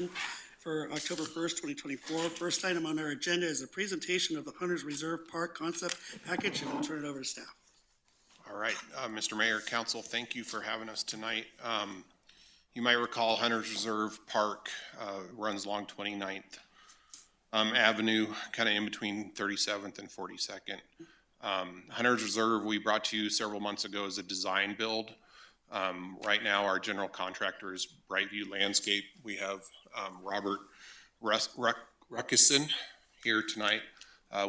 session for October 1st, 2024. First item on our agenda is a presentation of the Hunters Reserve Park concept package, and we'll turn it over to staff. All right, Mr. Mayor, Council, thank you for having us tonight. You might recall Hunters Reserve Park runs along 29th Avenue, kind of in between 37th and 42nd. Hunters Reserve we brought to you several months ago as a design build. Right now our general contractor is Brightview Landscape. We have Robert Ruckison here tonight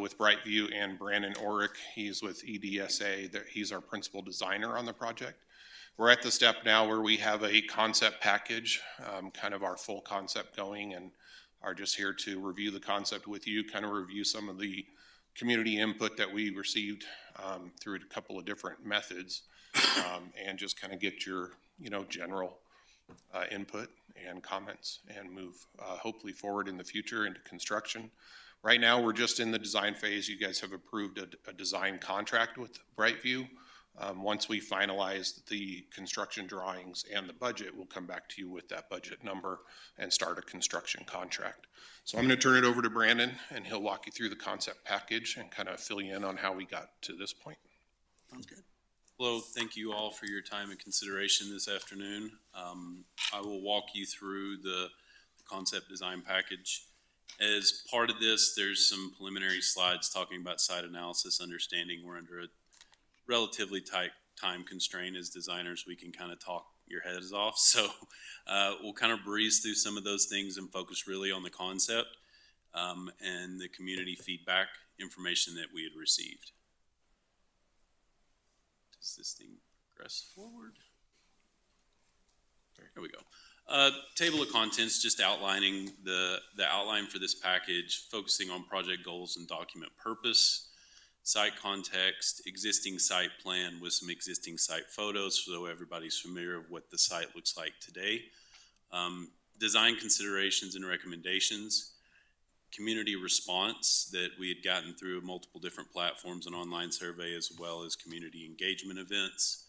with Brightview, and Brandon Orick. He's with EDSA. He's our principal designer on the project. We're at the step now where we have a concept package, kind of our full concept going, and are just here to review the concept with you, kind of review some of the community input that we received through a couple of different methods, and just kind of get your, general input and comments and move hopefully forward in the future into construction. Right now, we're just in the design phase. You guys have approved a design contract with Brightview. Once we finalize the construction drawings and the budget, we'll come back to you with that budget number and start a construction contract. So I'm going to turn it over to Brandon, and he'll walk you through the concept package and kind of fill you in on how we got to this point. Sounds good. Hello, thank you all for your time and consideration this afternoon. I will walk you through the concept design package. As part of this, there's some preliminary slides talking about site analysis, understanding we're under a relatively tight time constraint. As designers, we can kind of talk your heads off. So we'll kind of breeze through some of those things and focus really on the concept and the community feedback information that we had received. Does this thing progress forward? There we go. Table of contents, just outlining the outline for this package, focusing on project goals and document purpose, site context, existing site plan with some existing site photos so everybody's familiar with what the site looks like today, design considerations and recommendations, community response that we had gotten through multiple different platforms, an online survey, as well as community engagement events,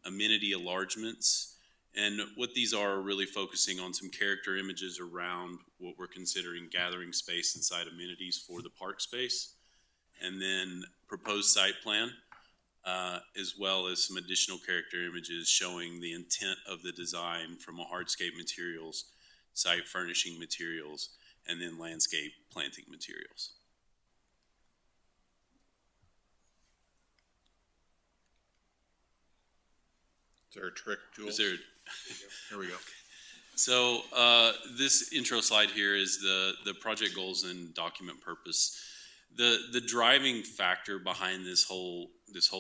amenity enlargements. And what these are really focusing on some character images around what we're considering gathering space inside amenities for the park space. And then proposed site plan, as well as some additional character images showing the intent of the design from a hardscape materials, site furnishing materials, and then landscape planting materials. Is there a trick, Jules? Here we go. So this intro slide here is the project goals and document purpose. The driving factor behind this whole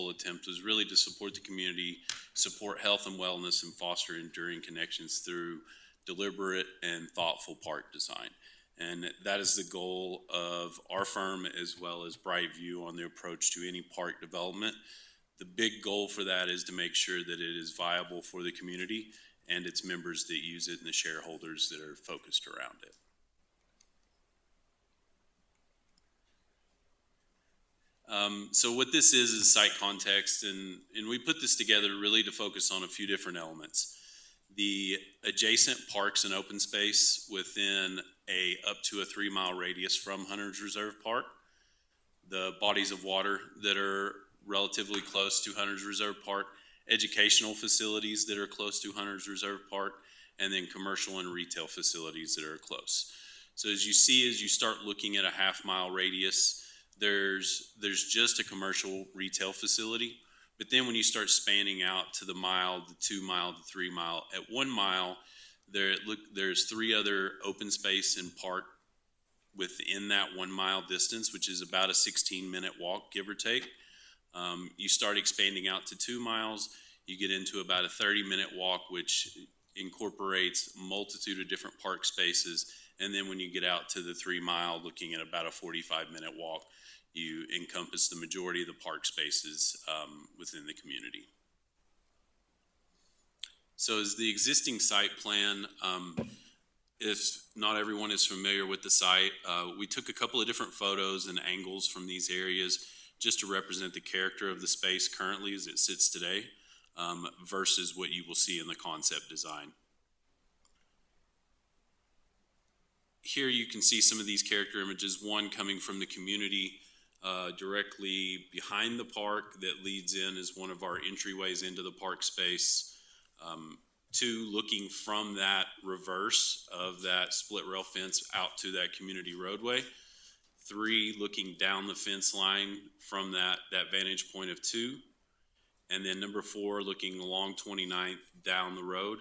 attempt was really to support the community, support health and wellness, and foster enduring connections through deliberate and thoughtful park design. And that is the goal of our firm as well as Brightview on the approach to any park development. The big goal for that is to make sure that it is viable for the community and its members that use it and the shareholders that are focused around it. So what this is site context, and we put this together really to focus on a few different elements. The adjacent parks and open space within up to a 3-mile radius from Hunters Reserve Park, the bodies of water that are relatively close to Hunters Reserve Park, educational facilities that are close to Hunters Reserve Park, and then commercial and retail facilities that are close. So as you see, as you start looking at a 1/2-mile radius, there's just a commercial retail facility. But then when you start spanning out to the mile, the 2-mile, the 3-mile, at 1 mile, there's 3 other open space and park within that 1-mile distance, which is about a 16-minute walk, give or take. You start expanding out to 2 miles, you get into about a 30-minute walk, which incorporates a multitude of different park spaces. And then when you get out to the 3-mile, looking at about a 45-minute walk, you encompass the majority of the park spaces within the community. So as the existing site plan, if not everyone is familiar with the site, we took a couple of different photos and angles from these areas just to represent the character of the space currently as it sits today versus what you will see in the concept design. here you can see some of these character images, one coming from the community directly behind the park that leads in as one of our entryways into the park space. Two, looking from that reverse of that split rail fence out to that community roadway. Three, looking down the fence line from that vantage point of two. And then number four, looking along 29th down the road.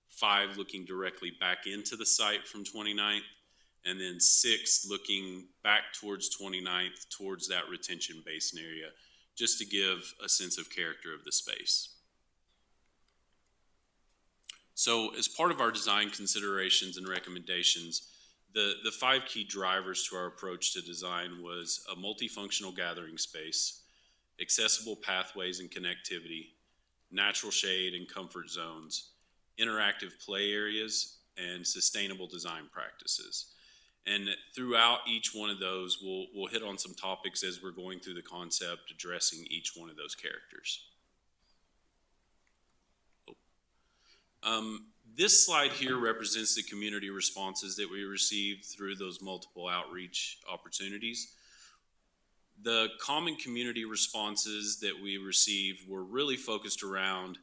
Five, looking directly back into the site from 29th. And then six, looking back towards 29th, towards that retention basin area, just to give a sense of character of the space. So as part of our design considerations and recommendations, the five key drivers to our approach to design was a multifunctional gathering space, accessible pathways and connectivity, natural shade and comfort zones, interactive play areas, and sustainable design practices. And throughout each one of those, we'll hit on some topics as we're going through the concept, addressing each one of those characters. This slide here represents the community responses that we received through those multiple outreach opportunities. The common community responses that we received were really focused around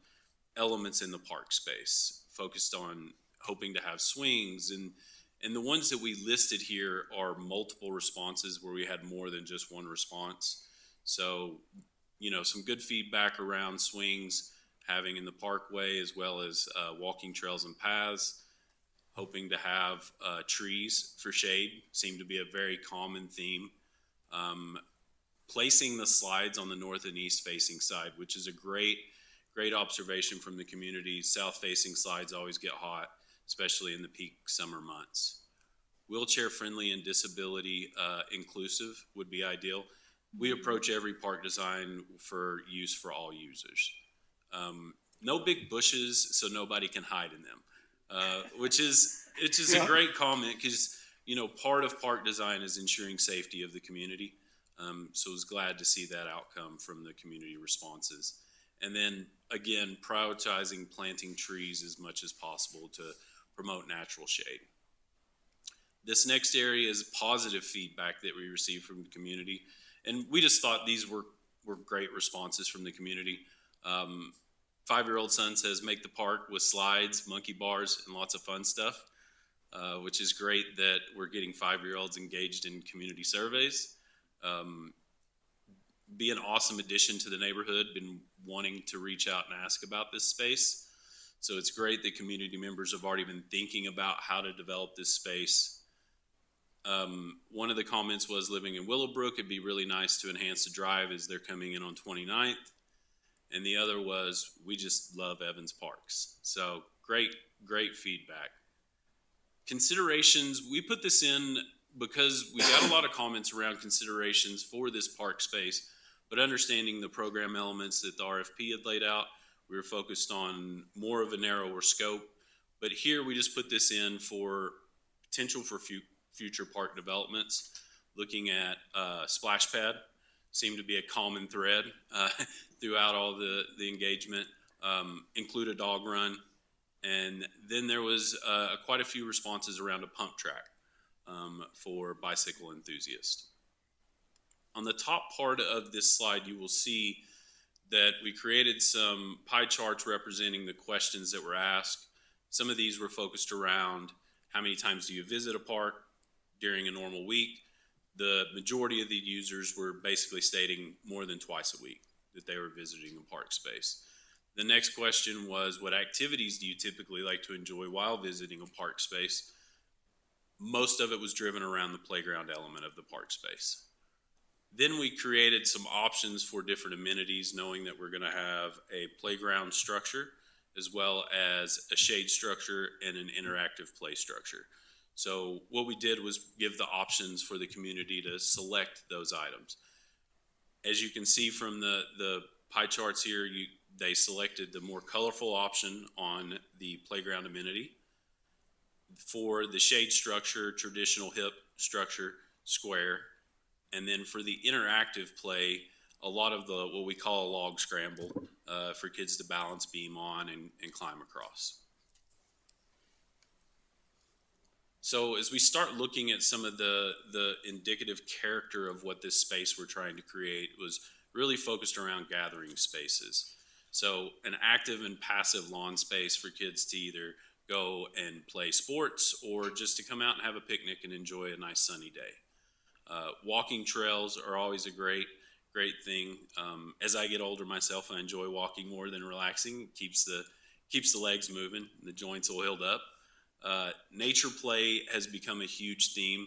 elements in the park space, focused on hoping to have swings, and the ones that we listed here are multiple responses where we had more than just one response. So, you know, some good feedback around swings, having in the parkway, as well as walking trails and paths. Hoping to have trees for shade seemed to be a very common theme. Placing the slides on the north and east facing side, which is a great observation from the community. South facing slides always get hot, especially in the peak summer months. Wheelchair friendly and disability inclusive would be ideal. We approach every park design for use for all users. No big bushes, so nobody can hide in them, which is a great comment, because you know, part of park design is ensuring safety of the community. So I was glad to see that outcome from the community responses. And then again, prioritizing planting trees as much as possible to promote natural shade. This next area is positive feedback that we received from the community, and we just thought these were great responses from the community. 5-year-old son says, make the park with slides, monkey bars, and lots of fun stuff, which is great that we're getting 5-year-olds engaged in community surveys. Be an awesome addition to the neighborhood. Been wanting to reach out and ask about this space. So it's great that community members have already been thinking about how to develop this space. One of the comments was, living in Willowbrook, it'd be really nice to enhance the drive as they're coming in on 29th. And the other was, we just love Evans Parks. So great feedback. Considerations, we put this in because we got a lot of comments around considerations for this park space, but understanding the program elements that the RFP had laid out, we were focused on more of a narrower scope. But here we just put this in for potential for future park developments. Looking at splash pad seemed to be a common thread throughout all the engagement. Include a dog run. And then there was quite a few responses around a pump track for bicycle enthusiasts. On the top part of this slide, you will see that we created some pie charts representing the questions that were asked. Some of these were focused around how many times do you visit a park during a normal week. The majority of the users were basically stating more than twice a week that they were visiting a park space. The next question was, what activities do you typically like to enjoy while visiting a park space? Most of it was driven around the playground element of the park space. Then we created some options for different amenities, knowing that we're going to have a playground structure as well as a shade structure and an interactive play structure. So what we did was give the options for the community to select those items. As you can see from the pie charts here, they selected the more colorful option on the playground amenity. For the shade structure, traditional hip structure, square. And then for the interactive play, a lot of what we call a log scramble for kids to balance beam on and climb across. So as we start looking at some of the indicative character of what this space we're trying to create was really focused around gathering spaces. So an active and passive lawn space for kids to either go and play sports or just to come out and have a picnic and enjoy a nice sunny day. Walking trails are always a great thing. As I get older myself, I enjoy walking more than relaxing. It keeps the legs moving, and the joints oiled up. Nature play has become a huge theme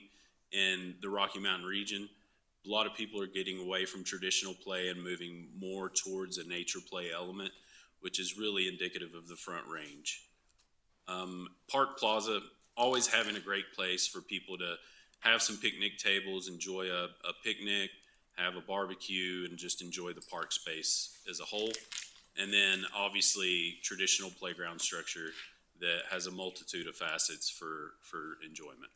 in the Rocky Mountain region. A lot of people are getting away from traditional play and moving more towards a nature play element, which is really indicative of the Front Range. Park Plaza, always having a great place for people to have some picnic tables, enjoy a picnic, have a barbecue, and just enjoy the park space as a whole. And then obviously traditional playground structure that has a multitude of facets for enjoyment.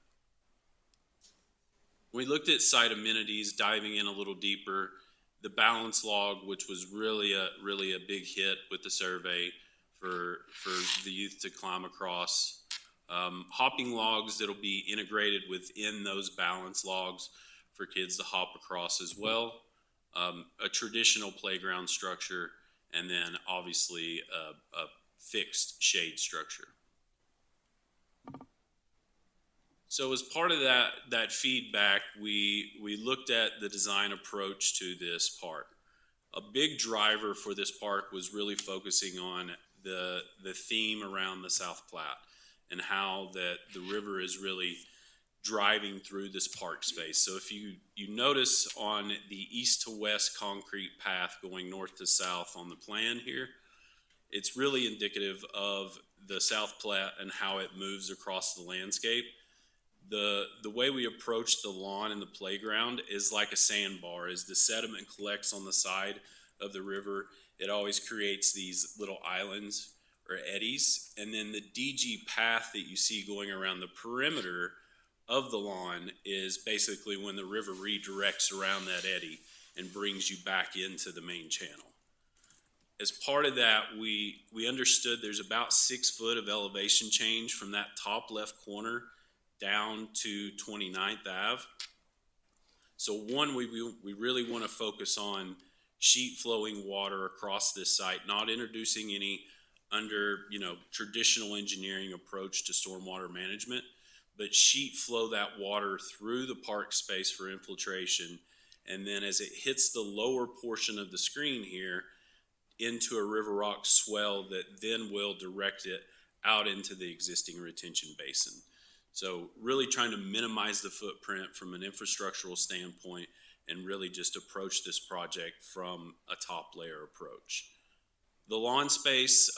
We looked at site amenities, diving in a little deeper. The balance log, which was really a big hit with the survey for the youth to climb across. Hopping logs that'll be integrated within those balance logs for kids to hop across as well. A traditional playground structure, and then obviously a fixed shade structure. So as part of that feedback, we looked at the design approach to this park. A big driver for this park was really focusing on the theme around the South Platte and how that the river is really driving through this park space. So if you notice on the east to west concrete path going north to south on the plan here, it's really indicative of the South Platte and how it moves across the landscape. The way we approach the lawn and the playground is like a sandbar. As the sediment collects on the side of the river, it always creates these little islands or eddies. And then the DG path that you see going around the perimeter of the lawn is basically when the river redirects around that eddy and brings you back into the main channel. As part of that, we understood there's about 6 foot of elevation change from that top left corner down to 29th Ave. So one, we really want to focus on sheet flowing water across this site, not introducing any under traditional engineering approach to stormwater management, but sheet flow that water through the park space for infiltration. And then as it hits the lower portion of the screen here into a river rock swell that then will direct it out into the existing retention basin. So really trying to minimize the footprint from an infrastructural standpoint and really just approach this project from a top layer approach. The lawn space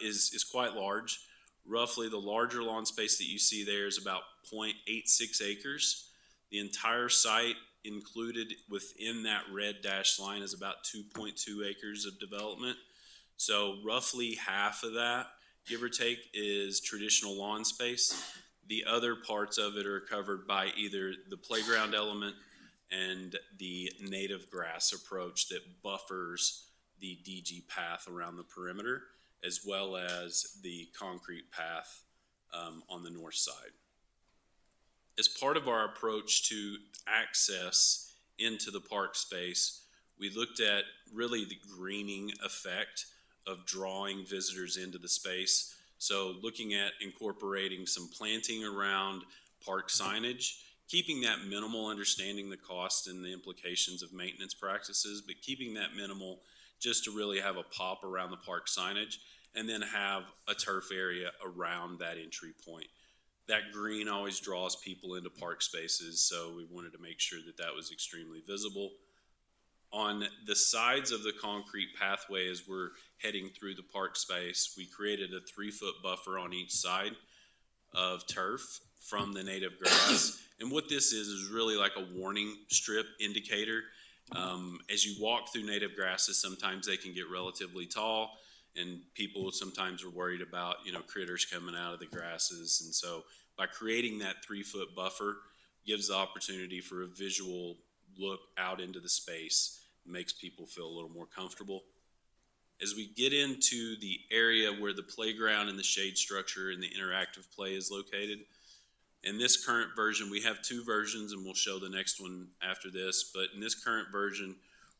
is quite large. Roughly the larger lawn space that you see there is about 0.86 acres. The entire site included within that red dashed line is about 2.2 acres of development. So roughly half of that, give or take, is traditional lawn space. The other parts of it are covered by either the playground element and the native grass approach that buffers the DG path around the perimeter, as well as the concrete path on the north side. As part of our approach to access into the park space, we looked at really the greening effect of drawing visitors into the space. So looking at incorporating some planting around park signage, keeping that minimal, understanding the cost and the implications of maintenance practices, but keeping that minimal just to really have a pop around the park signage, and then have a turf area around that entry point. That green always draws people into park spaces, so we wanted to make sure that that was extremely visible. On the sides of the concrete pathway as we're heading through the park space, we created a 3-foot buffer on each side of turf from the native grass. And what this is really like a warning strip indicator. As you walk through native grasses, sometimes they can get relatively tall, and people sometimes are worried about, critters coming out of the grasses. And so by creating that 3-foot buffer gives the opportunity for a visual look out into the space, makes people feel a little more comfortable. As we get into the area where the playground and the shade structure and the interactive play is located, In this current version, we have two versions, and we'll show the next one after this, but in this current version,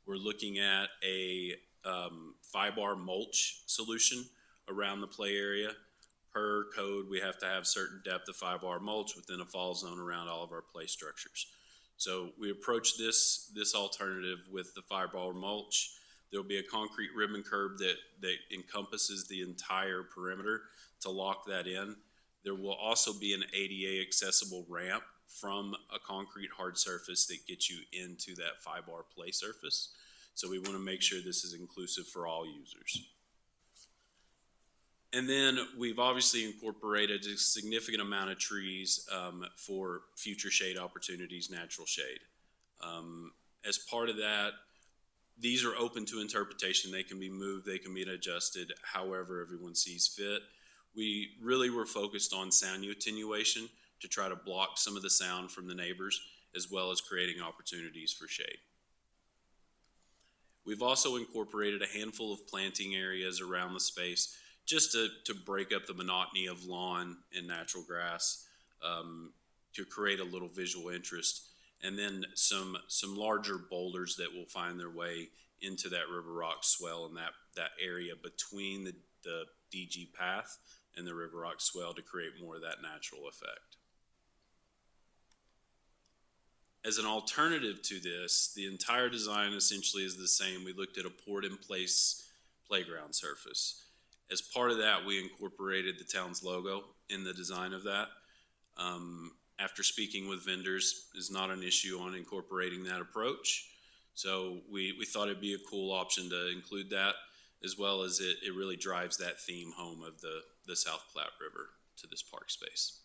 we're looking at a 5-bar mulch solution around the play area. Per code, we have to have certain depth of 5-bar mulch within a fall zone around all of our play structures. So we approach this alternative with the 5-bar mulch. There'll be a concrete ribbon curb that encompasses the entire perimeter to lock that in. There will also be an ADA accessible ramp from a concrete hard surface that gets you into that 5-bar play surface. So we want to make sure this is inclusive for all users. And then we've obviously incorporated a significant amount of trees for future shade opportunities, natural shade. As part of that, these are open to interpretation. They can be moved, they can be adjusted, however everyone sees fit. We really were focused on sound attenuation to try to block some of the sound from the neighbors, as well as creating opportunities for shade. We've also incorporated a handful of planting areas around the space just to break up the monotony of lawn and natural grass, to create a little visual interest. And then some larger boulders that will find their way into that river rock swell and that area between the DG path and the river rock swell to create more of that natural effect. As an alternative to this, the entire design essentially is the same. We looked at a poured-in-place playground surface. As part of that, we incorporated the town's logo in the design of that. After speaking with vendors, is not an issue on incorporating that approach. So we thought it'd be a cool option to include that, as well as it really drives that theme home of the South Platte River to this park space.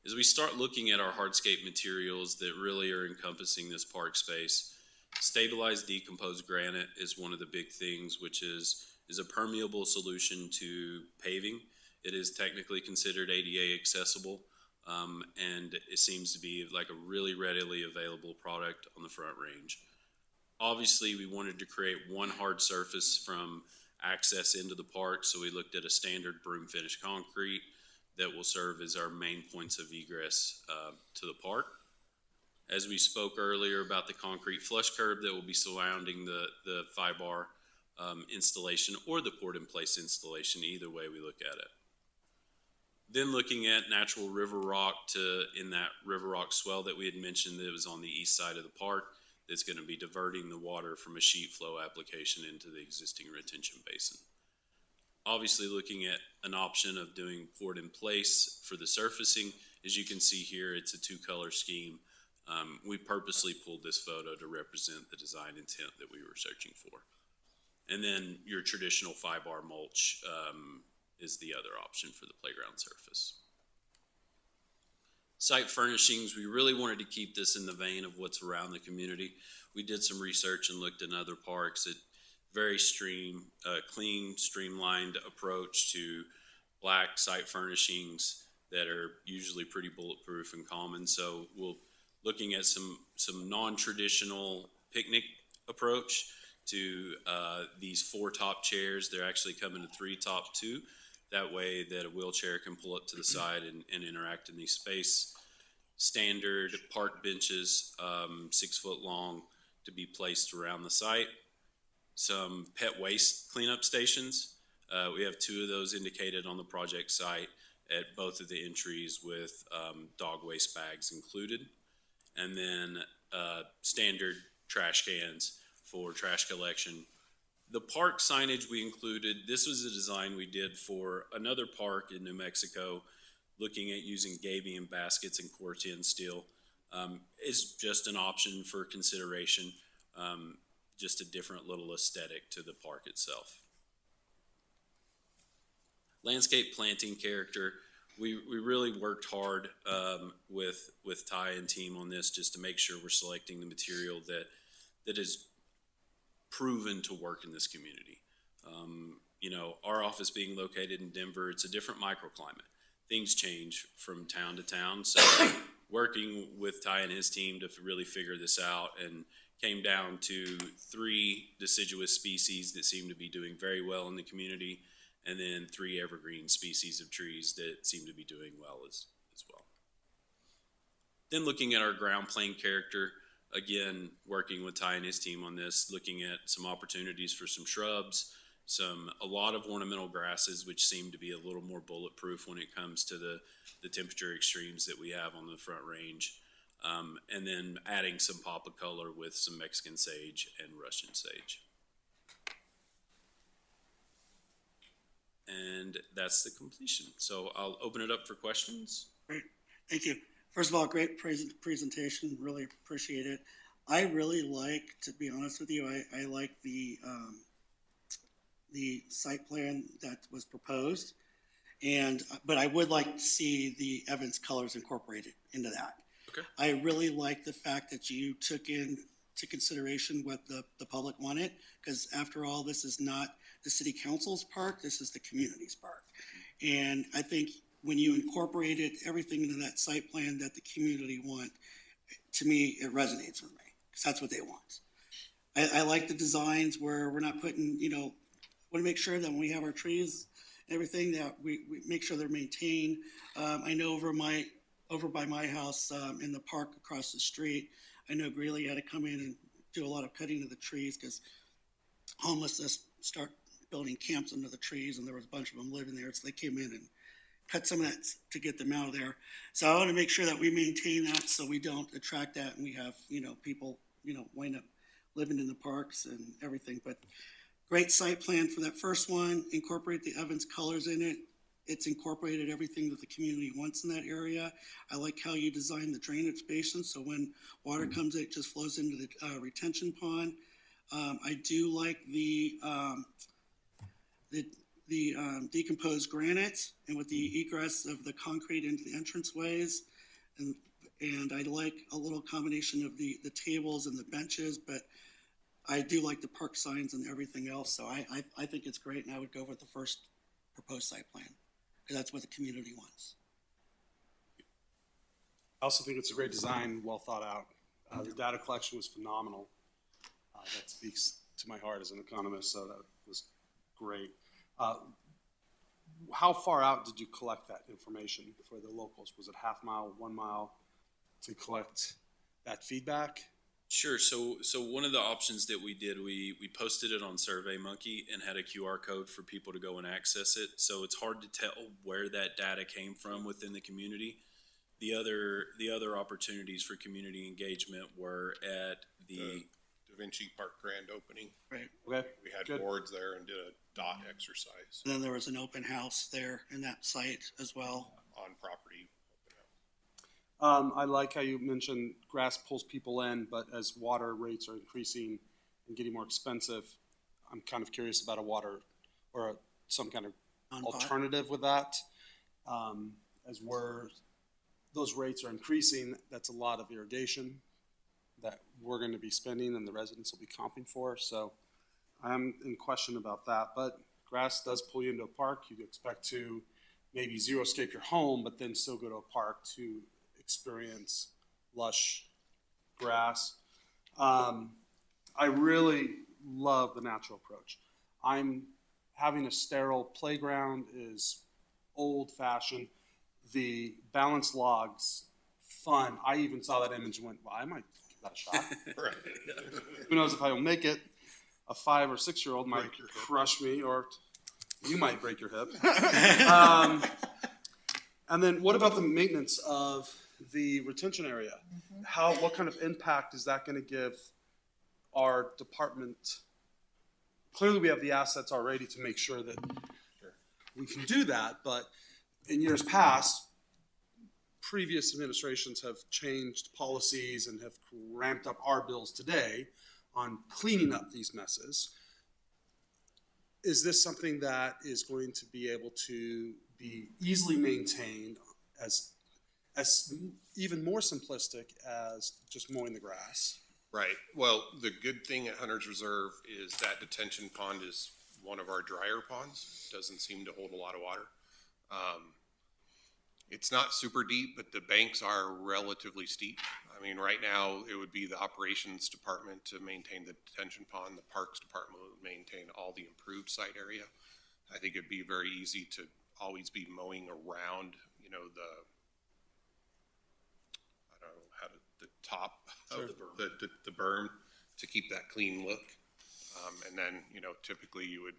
As we start looking at our hardscape materials that really are encompassing this park space, stabilized decomposed granite is one of the big things, which is a permeable solution to paving. It is technically considered ADA accessible, and it seems to be like a really readily available product on the Front Range. Obviously, we wanted to create one hard surface from access into the park, so we looked at a standard broom finish concrete that will serve as our main points of egress to the park. As we spoke earlier about the concrete flush curb that will be surrounding the 5-bar installation or the poured-in-place installation, either way we look at it. Then looking at natural river rock in that river rock swell that we had mentioned that was on the east side of the park, that's going to be diverting the water from a sheet flow application into the existing retention basin. Obviously looking at an option of doing poured in place for the surfacing. As you can see here, it's a 2-color scheme. We purposely pulled this photo to represent the design intent that we were searching for. And then your traditional 5-bar mulch is the other option for the playground surface. Site furnishings, we really wanted to keep this in the vein of what's around the community. We did some research and looked at other parks at very clean, streamlined approach to black site furnishings that are usually pretty bulletproof and common. So we'll looking at some non-traditional picnic approach to these 4 top chairs. They're actually coming to 3 top 2. That way that a wheelchair can pull up to the side and interact in these space. Standard park benches, 6 foot long, to be placed around the site. Some pet waste cleanup stations. We have 2 of those indicated on the project site at both of the entries with dog waste bags included. And then standard trash cans for trash collection. The park signage we included, this was a design we did for another park in New Mexico, looking at using gabion baskets and corten steel. Is just an option for consideration, just a different little aesthetic to the park itself. Landscape planting character, we really worked hard with Ty and team on this just to make sure we're selecting the material that is proven to work in this community. You know, our office being located in Denver, it's a different microclimate. Things change from town to town. So working with Ty and his team to really figure this out, and came down to 3 deciduous species that seem to be doing very well in the community. and then 3 evergreen species of trees that seem to be doing well as well. Then looking at our ground plane character, again, working with Ty and his team on this, looking at some opportunities for some shrubs, a lot of ornamental grasses, which seem to be a little more bulletproof when it comes to the temperature extremes that we have on the Front Range. And then adding some pop of color with some Mexican sage and Russian sage. And that's the completion. So I'll open it up for questions. Great, thank you. First of all, great presentation, really appreciate it. I really like, to be honest with you, I like the site plan that was proposed. But I would like to see the Evans colors incorporated into that. Okay. I really like the fact that you took into consideration what the public wanted, because after all, this is not the city council's park, this is the community's park. And I think when you incorporated everything into that site plan that the community want, to me, it resonates with me, because that's what they want. I like the designs where we're not putting, want to make sure that when we have our trees, everything, that we make sure they're maintained. I know over by my house, in the park across the street, I know Greeley had to come in and do a lot of cutting of the trees because homelessness start building camps under the trees, and there was a bunch of them living there. So they came in and cut some of that to get them out of there. So I want to make sure that we maintain that so we don't attract that, and we have, people, wind up living in the parks and everything. But great site plan for that first one. Incorporate the Evans colors in it. It's incorporated everything that the community wants in that area. I like how you designed the drainage basin, so when water comes in, it just flows into the retention pond. I do like the decomposed granite, and with the egress of the concrete into the entranceways. And I like a little combination of the tables and the benches, but I do like the park signs and everything else. So I think it's great, and I would go with the first proposed site plan, because that's what the community wants. I also think it's a great design, well thought out. The data collection was phenomenal. That speaks to my heart as an economist, so that was great. How far out did you collect that information for the locals? Was it half mile, 1 mile to collect that feedback? Sure. So one of the options that we did, we posted it on SurveyMonkey and had a QR code for people to go and access it. So it's hard to tell where that data came from within the community. The other opportunities for community engagement were at the Da Vinci Park grand opening. Right. Okay. We had Good. boards there and did a dot exercise And then there was an open house there in that site as well. on property. I like how you mentioned grass pulls people in, but as water rates are increasing and getting more expensive, I'm kind of curious about a water or some kind of Non-pot. alternative with that. As those rates are increasing, that's a lot of irrigation that we're going to be spending and the residents will be comping for. So I'm in question about that. But grass does pull you into a park. You expect to maybe zero-scape your home, but then still go to a park to experience lush grass. I really love the natural approach. Having a sterile playground is old-fashioned. The balanced logs, fun. I even saw that image and went, well, I might give that a shot. Right. Who knows if I will make it? A 5 or 6 year old might crush me, or you might break your hip. And then what about the maintenance of the retention area? What kind of impact is that going to give our department? Clearly we have the assets already to make sure that we can do that, but in years past, previous administrations have changed policies and have ramped up our bills today on cleaning up these messes. Is this something that is going to be able to be easily maintained as even more simplistic as just mowing the grass? Right. Well, the good thing at Hunter's Reserve is that detention pond is one of our drier ponds. Doesn't seem to hold a lot of water. It's not super deep, but the banks are relatively steep. I mean, right now it would be the operations department to maintain the detention pond. The parks department would maintain all the improved site area. I think it'd be very easy to always be mowing around, you know, I don't know how to, the top of the berm to keep that clean look. And then, you know, typically you would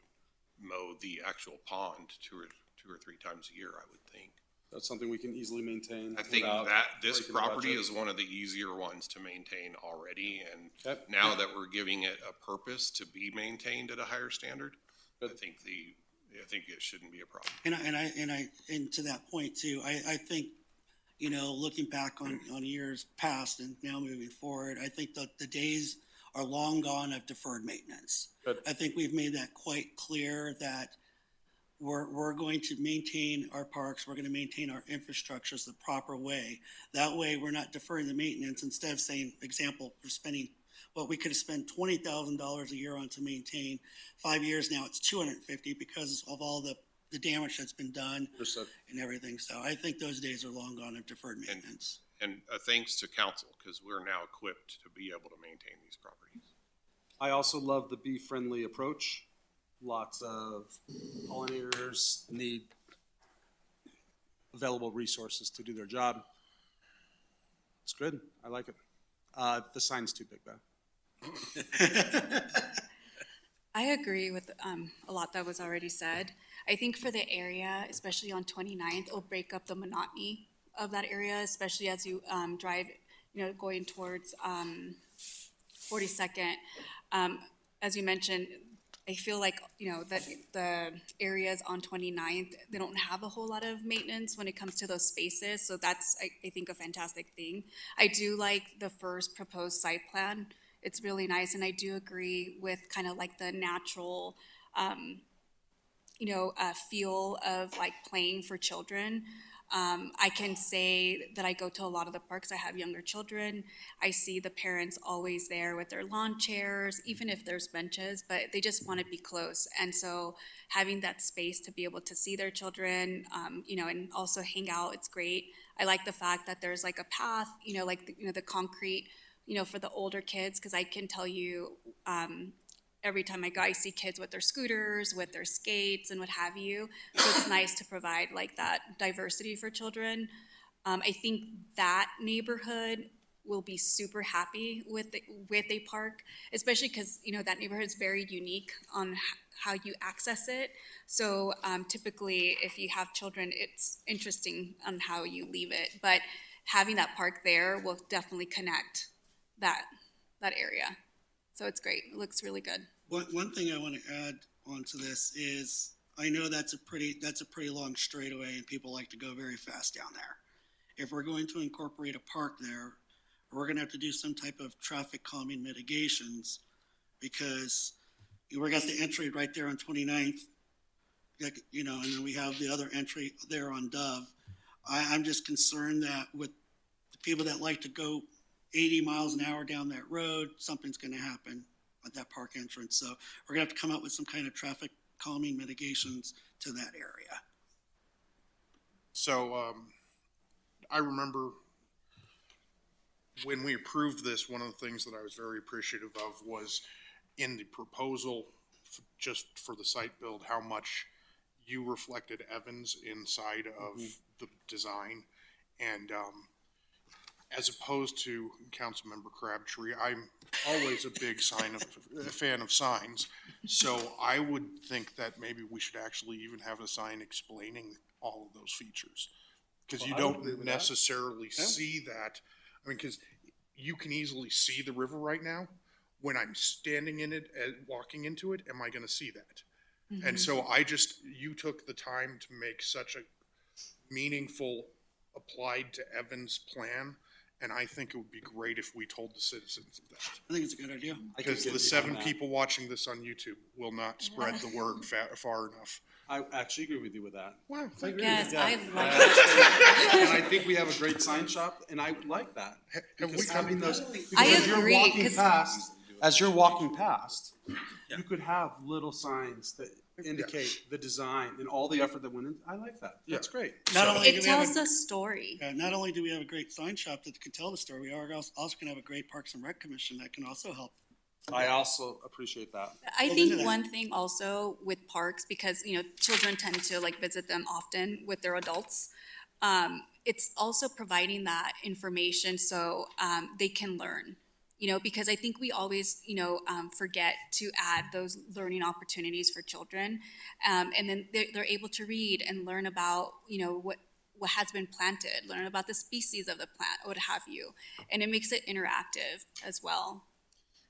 mow the actual pond two or three times a year, I would think. That's something we can easily maintain. I think without that this breaking the property budget. is one of the easier ones to maintain already, and Okay. now that we're giving it a purpose to be maintained at a higher standard, I Good. think it shouldn't be a problem. And to that point too, I think, you know, looking back on years past and now moving forward, I think that the days are long gone of deferred maintenance. Good. I think we've made that quite clear that we're going to maintain our parks, we're gonna maintain our infrastructures the proper way. That way, we're not deferring the maintenance, instead of saying, example, we're spending, well, we could have spent $20,000 a year on to maintain. 5 years now, it's $250 because of all the damage that's been done Understood. and everything. So I think those days are long gone of deferred maintenance. And thanks to council, because we're now equipped to be able to maintain these properties. I also love the bee-friendly approach. Lots of pollinators need available resources to do their job. It's good. I like it. The sign's too big, though. I agree with a lot that was already said. I think for the area, especially on 29th, it'll break up the monotony of that area, especially as you drive, you know, going towards 42nd. As you mentioned, I feel like, you know, that the areas on 29th, they don't have a whole lot of maintenance when it comes to those spaces. So that's, I think, a fantastic thing. I do like the first proposed site plan. It's really nice. And I do agree with kind of like the natural, feel of like playing for children. I can say that I go to a lot of the parks. I have younger children. I see the parents always there with their lawn chairs, even if there's benches, but they just want to be close. And so having that space to be able to see their children, and also hang out, it's great. I like the fact that there's like a path, the concrete, for the older kids, because I can tell you, every time I go, I see kids with their scooters, with their skates, and what have you. So it's nice to provide like that diversity for children. I think that neighborhood will be super happy with a park, especially because that neighborhood is very unique on how you access it. So typically, if you have children, it's interesting on how you leave it. But having that park there will definitely connect that area. So it's great. It looks really good. One thing I want to add onto this is, I know that's a pretty long straightaway and people like to go very fast down there. If we're going to incorporate a park there, we're going to have to do some type of traffic calming mitigations, because we got the entry right there on 29th, and then we have the other entry there on Dove. I'm just concerned that with the people that like to go 80 miles an hour down that road, something's going to happen at that park entrance. So we're gonna have to come up with some kind of traffic calming mitigations to that area. So I remember when we approved this, one of the things that I was very appreciative of was in the proposal, just for the site build, how much you reflected Evans inside of the design. And as opposed to Councilmember Crabtree, I'm always a big fan of signs. So I would think that maybe we should actually even have a sign explaining all of those features. Because you I would agree don't with that. necessarily see that. I mean, because you can easily see the river right now. When I'm standing in it, walking into it, am I going to see that? And so you took the time to make such a meaningful applied to Evan's plan. And I think it would be great if we told the citizens of that. I think it's a good idea. I could Because get the behind 7 that. people watching this on YouTube will not spread the word far enough. I actually agree with you with that. Wow, thank you. Yes, I like that. And I think we have a great sign shop, and I like that. Have we Because come having those, I because as you're agree, walking 'cause- past, Yeah. you could have little signs that indicate the design and all the effort that went in. I like that. That's great. Not only do It we have tells a story. not only do we have a great sign shop that can tell the story, we are also going to have a great Parks and Rec Commission that can also help I also appreciate that. I Well, into think that. one thing also with parks, because, children tend to like visit them often with their adults. It's also providing that information so they can learn, because I think we always, forget to add those learning opportunities for children. And then they're able to read and learn about, what has been planted, learn about the species of the plant, what have you. And it makes it interactive as well.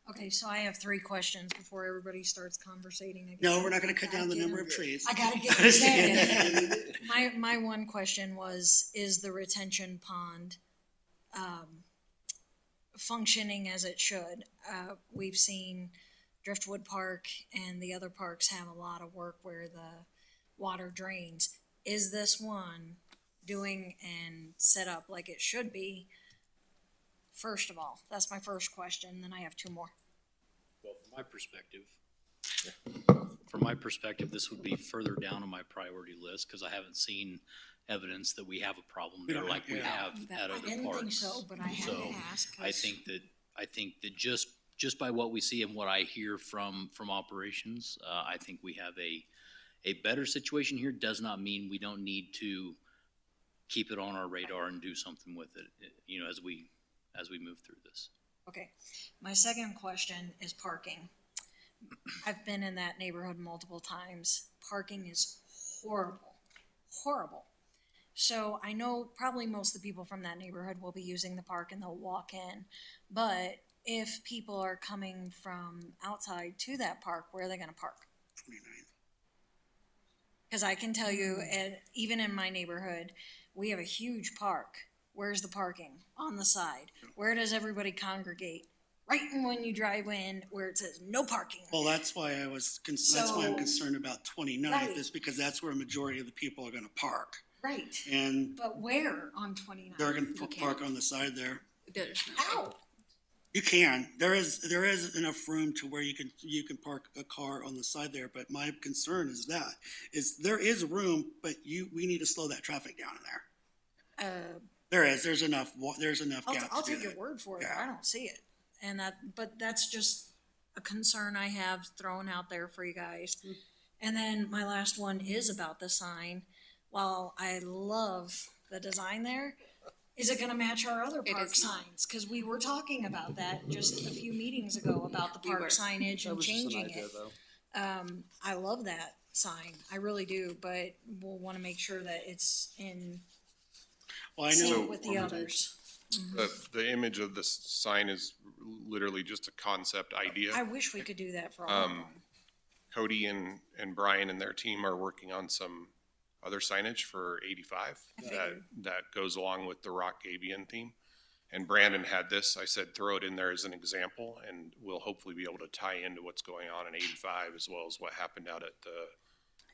Okay, so I have 3 questions before everybody starts conversating again. No, we're not gonna cut down the number of trees. I gotta get this in. My one question was, is the retention pond, functioning as it should? We've seen Driftwood Park and the other parks have a lot of work where the water drains. Is this one doing and set up like it should be? First of all, that's my first question, then I have 2 more. Well, from my perspective, this would be further down on my priority list because I haven't seen evidence that we have a problem there like we have at I other didn't think parks. so, but I had So, to ask. I think that just by what we see and what I hear from operations, I think we have a better situation here. Does not mean we don't need to keep it on our radar and do something with it, as we move through this. Okay, my second question is parking. I've been in that neighborhood multiple times. Parking is horrible, horrible. So I know probably most of the people from that neighborhood will be using the park and they'll walk in. But if people are coming from outside to that park, where are they gonna park? 29. Because I can tell you, and even in my neighborhood, we have a huge park. Where's the parking? On the side. Where does everybody congregate? Right when you drive in, where it says no parking. Well, that's why that's why I'm So- concerned about 29th, Right. is because that's where a majority of the people are gonna park. Right. And But where on 29? they're gonna can't. park on the side there. There's no. How? You can. There is enough room to where you can park a car on the side there, but my concern is there is room, but we need to slow that traffic down in there. There's enough gap I'll to do take your that. word for it. Yeah. I don't see it. But that's just a concern I have thrown out there for you guys. And then my last one is about the sign. While I love the design there, is it gonna match our other It park is not. signs? Cause we were talking about that just a few meetings ago about the We park were. signage That and was just an changing idea, it. though. I love that sign. I really do, but we'll wanna make sure that it's in Well, I sync know, with the others. The image of this sign is literally just a concept idea. I wish we could do that for all of them. Cody and Brian and their team are working on some other signage for 85 that goes along with the Rock Avian theme. And Brandon had this, I said, throw it in there as an example, and we'll hopefully be able to tie into what's going on in 85 as well as what happened out at the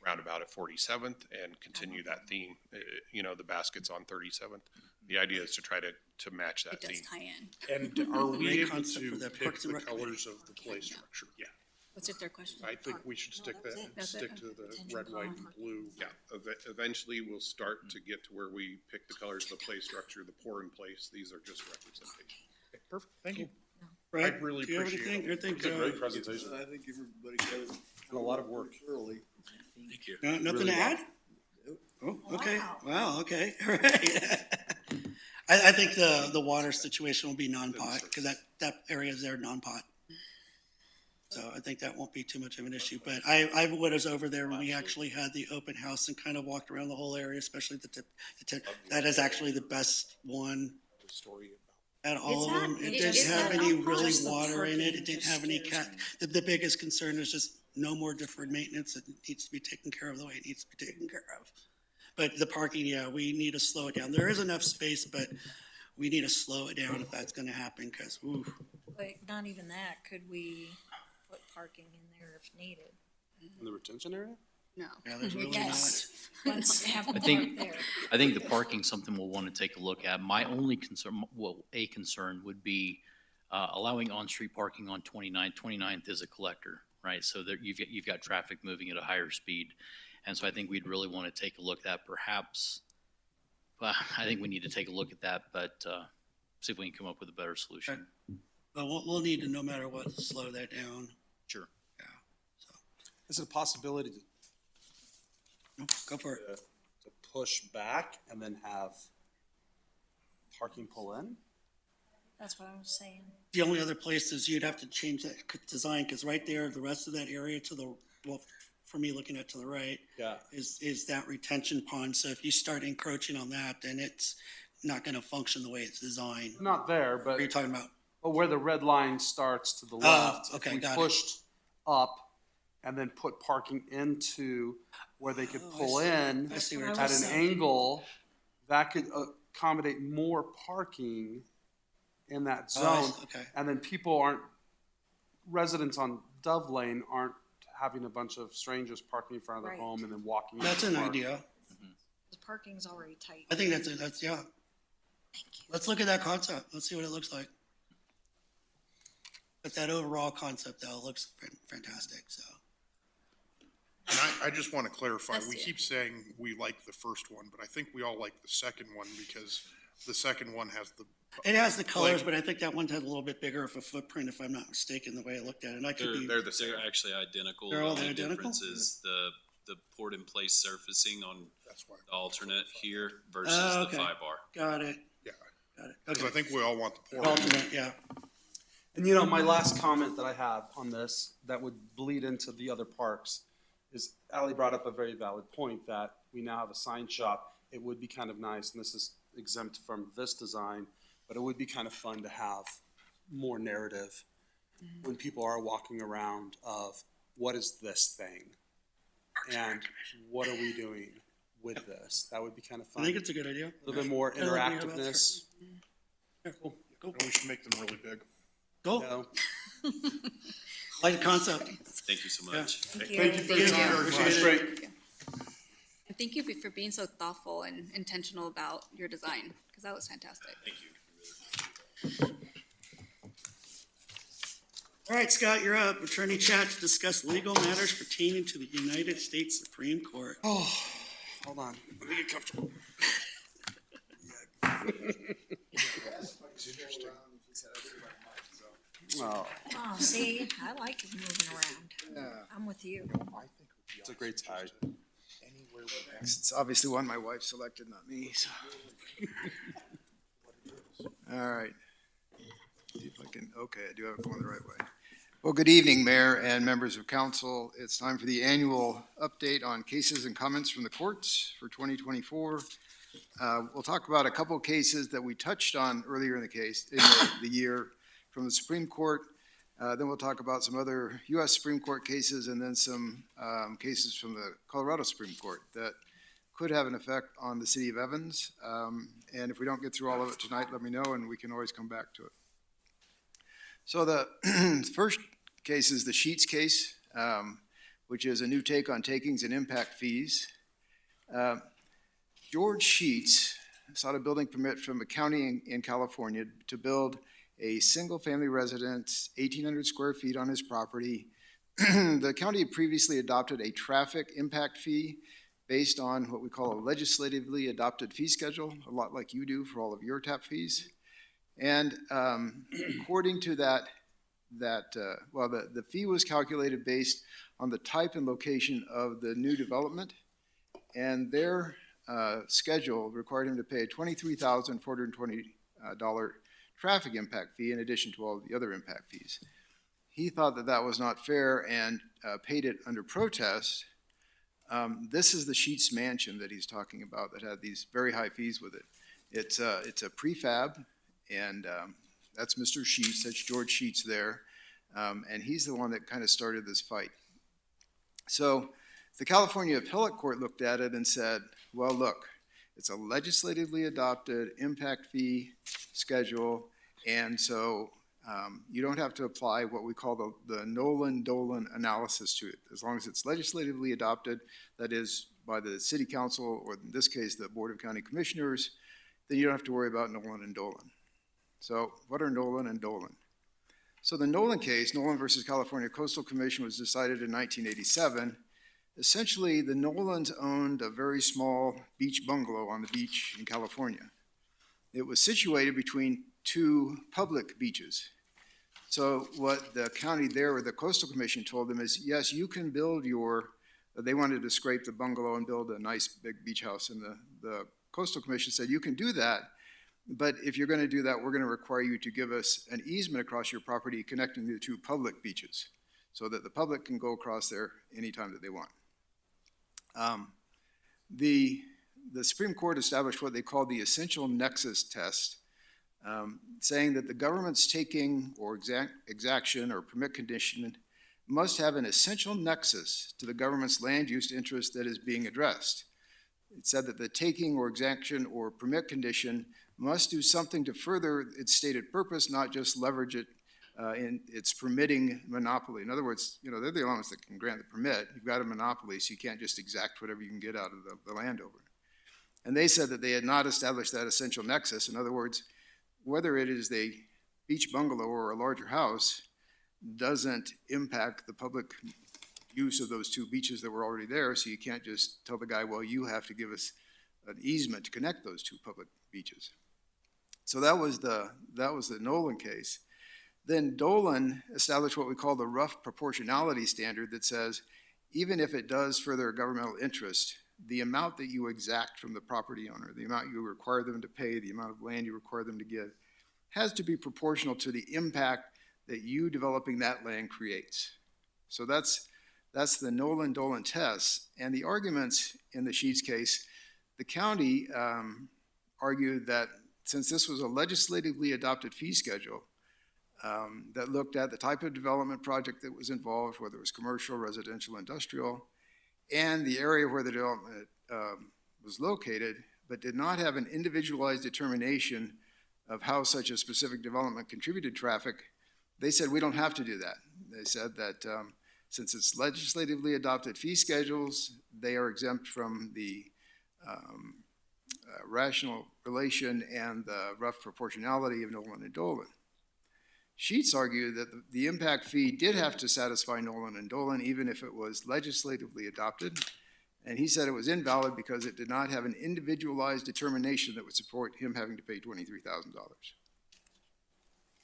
roundabout at 47th and continue that theme. The basket's on 37th. The idea is to try to match that It does theme. tie in. And are we Great able concept for to the pick Parks and the Rec colors of the play structure? Yeah. What's your third question? I think we should stick that's that, it. That's it. stick to the Retention red, white, pond. and blue. Yeah, eventually we'll start to get to where we pick the colors of the play structure, the pour in place. These are just representation. Perfect, thank you. Brad, I really do you have appreciate anything? it. I think, It's a great presentation. I think everybody covered And a lot of work. thoroughly. Thank you. nothing Really to well. add? Oh, okay. Wow. Wow, okay, all right. I think the water situation will be non-pot, because that area is there non-pot. So I think that won't be too much of an issue, but I was over there when we actually had the open house and kind of walked around the whole area, especially the tip. That is actually the best one Story out of all Is of that- them. It is didn't have that any non-pot? really Just the water in it. parking It didn't just have any scares the biggest concern is just no more deferred maintenance. It needs to be taken care of the way it needs to be taken care of. But the parking, yeah, we need to slow it down. There is enough space, but we need to slow it down if that's gonna happen, cause ooh. But not even that, could we put parking in there if needed? In the retention area? No. Yeah, there's really not. Yes, let's have them think- park there. I think the parking's something we'll want to take a look at. My only concern, a concern would be allowing on-street parking on 29th. 29th is a collector, right? So there, you've got traffic moving at a higher speed. And so I think we'd really want to take a look at that perhaps. Well, I think we need to take a look at that, but see if we can come up with a better solution. But we'll need to, no matter what, slow that down. Sure. Is it a possibility No, go for it. to push back and then have parking pull in? That's what I was saying. The only other place is you'd have to change that design, because right there, the rest of that area to the, well, for me, looking at to the right, Yeah. is that retention pond. So if you start encroaching on that, then it's not gonna function the way it's designed. Not there, What are you but talking about? where the red line starts to the left. if okay, we got it. pushed up and then put parking into where they could Oh, I pull see. in I see what I you're was at talking an about. saying. angle, that could accommodate more parking in that Oh, I zone. see. Okay. And then residents on Dove Lane aren't having a bunch of strangers parking in front of their Right. home and then walking. That's into an the park. idea. The parking's already tight. I think that's, yeah. Let's look at that concept. Let's see what it looks like. But that overall concept though looks fantastic, so. And I just want to clarify, That's we it. keep saying we like the first one, but I think we all like the second one because the second one has the. It has the colors, Like- but I think that one has a little bit bigger of a footprint, if I'm not mistaken, the way I looked at it. And I could be, They're actually identical. They're all The only identical? difference is the poured in place surfacing on That's why. the alternate here versus Oh, the okay. 5 bar. got it, Yeah, got it. because I Okay. think we all want the port. Alternate, yeah. And my last comment that I have on this that would bleed into the other parks is Ally brought up a very valid point that we now have a sign shop. It would be kind of nice, and this is exempt from this design, but it would be kind of fun to have more narrative when people are walking around of what is this thing? And what are we doing with this? That would be kind of I fun. think it's a good idea. A little bit more Kinda like we have interactiveness. Yeah, cool, cool. And we should make them really big. Cool, No. like the concept. Thank you so Yeah. much. Thank you. Thank you for your time. Appreciate That's it. great. And thank you for being so thoughtful and intentional about your design, because that was fantastic. Thank you. All right, Scott, you're up. Attorney chat to discuss legal matters pertaining to the United States Supreme Court. Oh, hold on. Let me get comfortable. Oh, Oh, see, I like moving around. I'm with you. it's a great time. It's obviously one my wife selected, not me, so. All right. See if I can, okay, I do have it going the right way. Well, good evening, Mayor and members of council. It's time for the annual update on cases and comments from the courts for 2024. We'll talk about a couple of cases that we touched on earlier in the year from the Supreme Court. Then we'll talk about some other U.S. Supreme Court cases and then some cases from the Colorado Supreme Court that could have an effect on the city of Evans. And if we don't get through all of it tonight, let me know and we can always come back to it. So the first case is the Sheets case, which is a new take on takings and impact fees. George Sheets sought a building permit from a county in California to build a single-family residence, 1,800 square feet on his property. The county had previously adopted a traffic impact fee based on what we call a legislatively adopted fee schedule, a lot like you do for all of your tap fees. And according to that, the fee was calculated based on the type and location of the new development, and their schedule required him to pay a $23,420 traffic impact fee in addition to all the other impact fees. He thought that that was not fair and paid it under protest. This is the Sheets mansion that he's talking about that had these very high fees with it. It's a prefab, and that's Mr. Sheets, that's George Sheets there, and he's the one that kind of started this fight. So the California Appellate Court looked at it and said, well, look, it's a legislatively adopted impact fee schedule, and so you don't have to apply what we call the Nolan-Dolan analysis to it. As long as it's legislatively adopted, that is by the city council, or in this case, the Board of County Commissioners, then you don't have to worry about Nolan and Dolan. So what are Nolan and Dolan? So the Nolan case, Nolan versus California Coastal Commission, was decided in 1987. Essentially, the Nolans owned a very small beach bungalow on the beach in California. It was situated between two public beaches. So what the county there, or the coastal commission told them is, yes, you can build they wanted to scrape the bungalow and build a nice big beach house, and the coastal commission said, you can do that, but if you're gonna do that, we're gonna require you to give us an easement across your property connecting the two public beaches, so that the public can go across there anytime that they want. The Supreme Court established what they call the essential nexus test, saying that the government's taking or exaction or permit condition must have an essential nexus to the government's land use interest that is being addressed. It said that the taking or exaction or permit condition must do something to further its stated purpose, not just leverage it in its permitting monopoly. In other words, they're the only ones that can grant the permit. You've got a monopoly, so you can't just exact whatever you can get out of the landowner. And they said that they had not established that essential nexus. In other words, whether it is a beach bungalow or a larger house doesn't impact the public use of those two beaches that were already there, so you can't just tell the guy, well, you have to give us an easement to connect those two public beaches. So that was the Nolan case. Then Dolan established what we call the rough proportionality standard that says, even if it does further a governmental interest, the amount that you exact from the property owner, the amount you require them to pay, the amount of land you require them to give, has to be proportional to the impact that you developing that land creates. So that's the Nolan-Dolan test. And the arguments in the Sheets case, the county argued that since this was a legislatively adopted fee schedule that looked at the type of development project that was involved, whether it was commercial, residential, industrial, and the area where the development was located, but did not have an individualized determination of how such a specific development contributed traffic, they said we don't have to do that. They said that since it's legislatively adopted fee schedules, they are exempt from the rational relation and the rough proportionality of Nolan and Dolan. Sheets argued that the impact fee did have to satisfy Nolan and Dolan even if it was legislatively adopted, and he said it was invalid because it did not have an individualized determination that would support him having to pay $23,000.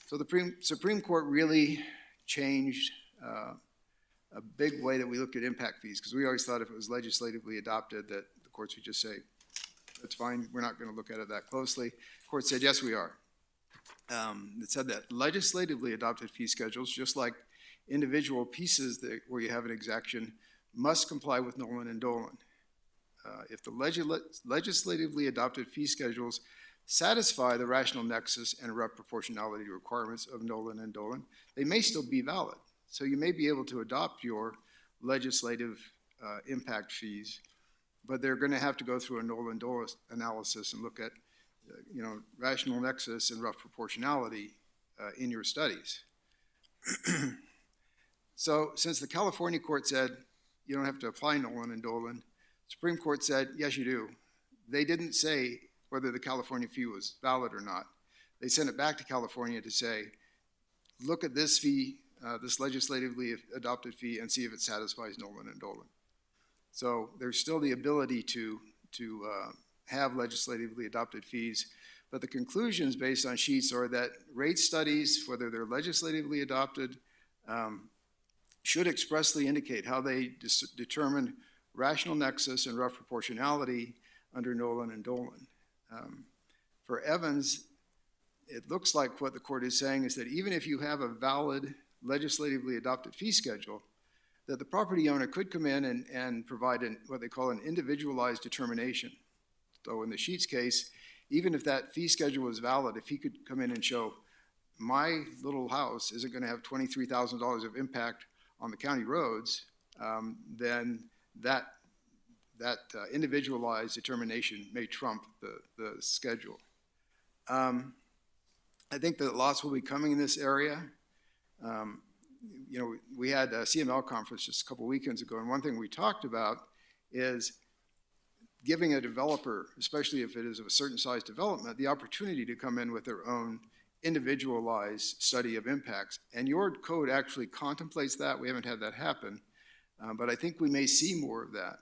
So the Supreme Court really changed a big way that we looked at impact fees, because we always thought if it was legislatively adopted that the courts would just say, that's fine, we're not going to look at it that closely. The court said, yes, we are. It said that legislatively adopted fee schedules, just like individual pieces where you have an exaction, must comply with Nolan and Dolan. If the legislatively adopted fee schedules satisfy the rational nexus and rough proportionality requirements of Nolan and Dolan, they may still be valid. So you may be able to adopt your legislative impact fees, but they're going to have to go through a Nolan-Dolan analysis and look at rational nexus and rough proportionality in your studies. So since the California court said you don't have to apply Nolan and Dolan, Supreme Court said, yes, you do. They didn't say whether the California fee was valid or not. They sent it back to California to say, look at this fee, this legislatively adopted fee, and see if it satisfies Nolan and Dolan. So there's still the ability to have legislatively adopted fees, but the conclusions based on Sheets are that rate studies, whether they're legislatively adopted, should expressly indicate how they determine rational nexus and rough proportionality under Nolan and Dolan. For Evans, it looks like what the court is saying is that even if you have a valid legislatively adopted fee schedule, that the property owner could come in and provide what they call an individualized determination. So in the Sheets case, even if that fee schedule was valid, if he could come in and show my little house isn't going to have $23,000 of impact on the county roads, then that individualized determination may trump the schedule. I think that lots will be coming in this area. We had a CML conference just a couple weekends ago, and one thing we talked about is giving a developer, especially if it is of a certain size development, the opportunity to come in with their own individualized study of impacts. And your code actually contemplates that. We haven't had that happen, but I think we may see more of that.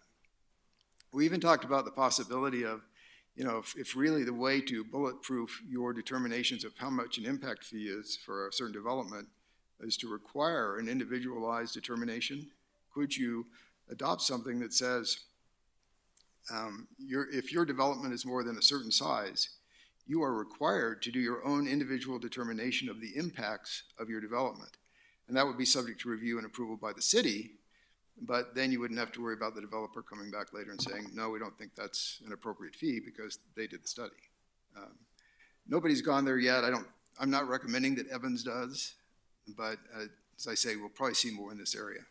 We even talked about the possibility of, if really the way to bulletproof your determinations of how much an impact fee is for a certain development is to require an individualized determination? Could you adopt something that says, if your development is more than a certain size, you are required to do your own individual determination of the impacts of your development. And that would be subject to review and approval by the city, but then you wouldn't have to worry about the developer coming back later and saying, no, we don't think that's an appropriate fee because they did the study. Nobody's gone there yet. I'm not recommending that Evans does, but as I say, we'll probably see more in this area.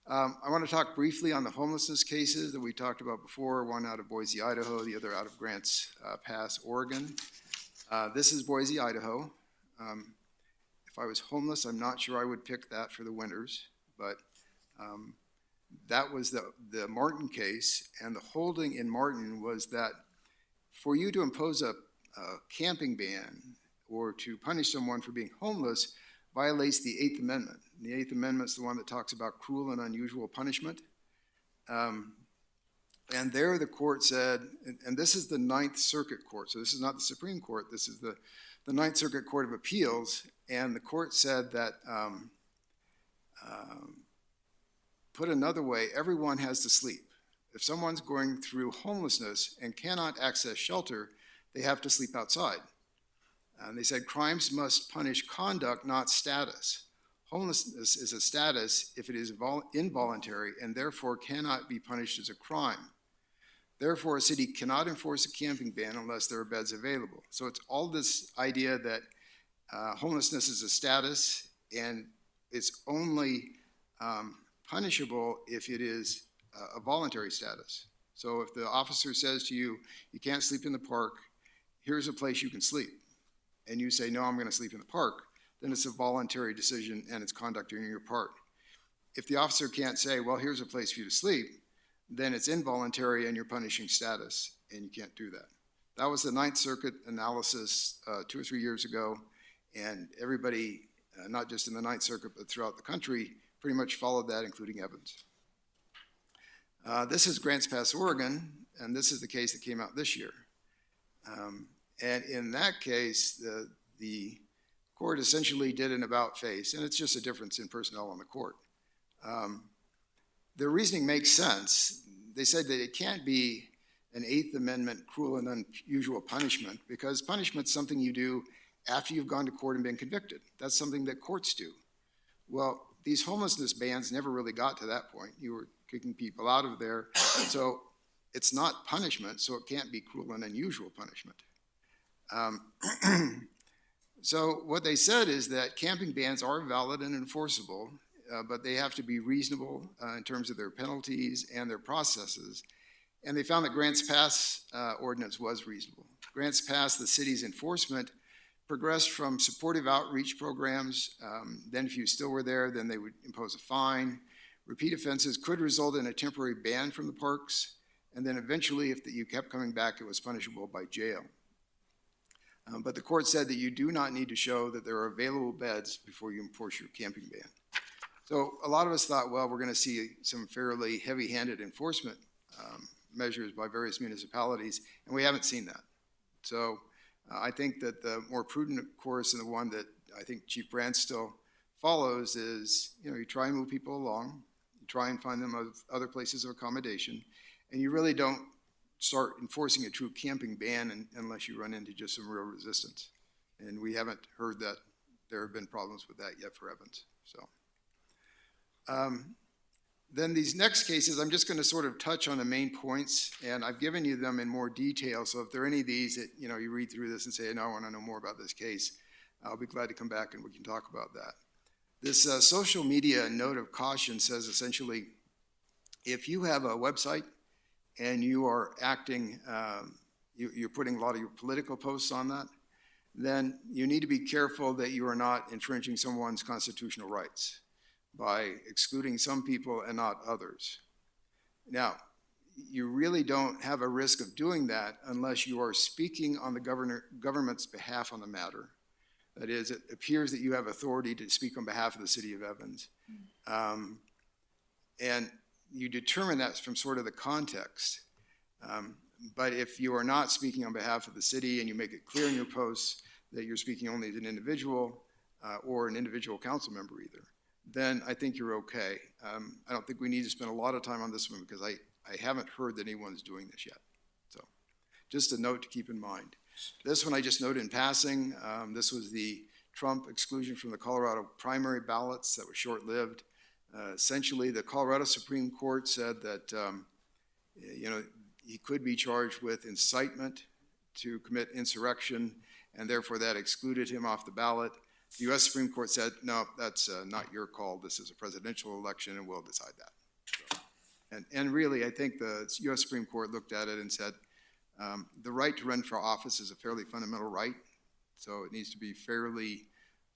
I want to talk briefly on the homelessness cases that we talked about before, one out of Boise, Idaho, the other out of Grants Pass, Oregon. This is Boise, Idaho. If I was homeless, I'm not sure I would pick that for the winters, but that was the Martin case, and the holding in Martin was that for you to impose a camping ban or to punish someone for being homeless violates the Eighth Amendment. And the Eighth Amendment is the one that talks about cruel and unusual punishment. And there the court said, and this is the Ninth Circuit Court, so this is not the Supreme Court, this is the Ninth Circuit Court of Appeals, and the court said that, put another way, everyone has to sleep. If someone's going through homelessness and cannot access shelter, they have to sleep outside. And they said crimes must punish conduct, not status. Homelessness is a status if it is involuntary and therefore cannot be punished as a crime. Therefore, a city cannot enforce a camping ban unless there are beds available. So it's all this idea that homelessness is a status and it's only punishable if it is a voluntary status. So if the officer says to you, you can't sleep in the park, here's a place you can sleep, and you say, no, I'm going to sleep in the park, then it's a voluntary decision and it's conduct on your part. If the officer can't say, well, here's a place for you to sleep, then it's involuntary and you're punishing status, and you can't do that. That was the Ninth Circuit analysis 2 or 3 years ago, and everybody, not just in the Ninth Circuit, but throughout the country, pretty much followed that, including Evans. This is Grants Pass, Oregon, and this is the case that came out this year. And in that case, the court essentially did an about-face, and it's just a difference in personnel on the court. Their reasoning makes sense. They said that it can't be an Eighth Amendment cruel and unusual punishment because punishment's something you do after you've gone to court and been convicted. That's something that courts do. Well, these homelessness bans never really got to that point. You were kicking people out of there. So it's not punishment, so it can't be cruel and unusual punishment. So what they said is that camping bans are valid and enforceable, but they have to be reasonable in terms of their penalties and their processes. And they found that Grants Pass ordinance was reasonable. Grants Pass, the city's enforcement, progressed from supportive outreach programs. Then if you still were there, then they would impose a fine. Repeat offenses could result in a temporary ban from the parks. And then eventually, if you kept coming back, it was punishable by jail. But the court said that you do not need to show that there are available beds before you enforce your camping ban. So a lot of us thought, well, we're going to see some fairly heavy-handed enforcement measures by various municipalities, and we haven't seen that. So I think that the more prudent course, and the one that I think Chief Brandt still follows, is you try and move people along, you try and find them other places of accommodation, and you really don't start enforcing a true camping ban unless you run into just some real resistance. And we haven't heard that there have been problems with that yet for Evans. So then these next cases, I'm just going to sort of touch on the main points, and I've given you them in more detail. So if there are any of these that you read through this and say, no, I want to know more about this case, I'll be glad to come back and we can talk about that. This social media note of caution says essentially, if you have a website and you are acting, you're putting a lot of your political posts on that, then you need to be careful that you are not infringing someone's constitutional rights by excluding some people and not others. Now, you really don't have a risk of doing that unless you are speaking on the government's behalf on the matter. That is, it appears that you have authority to speak on behalf of the city of Evans. And you determine that from sort of the context. But if you are not speaking on behalf of the city and you make it clear in your posts that you're speaking only as an individual, or an individual council member either, then I think you're okay. I don't think we need to spend a lot of time on this one because I haven't heard that anyone's doing this yet. So just a note to keep in mind. This one I just noted in passing. This was the Trump exclusion from the Colorado primary ballots that was short-lived. Essentially, the Colorado Supreme Court said that, he could be charged with incitement to commit insurrection, and therefore that excluded him off the ballot. The U.S. Supreme Court said, no, that's not your call. This is a presidential election, and we'll decide that. So, and really, I think the U.S. Supreme Court looked at it and said, the right to run for office is a fairly fundamental right, so it needs to be fairly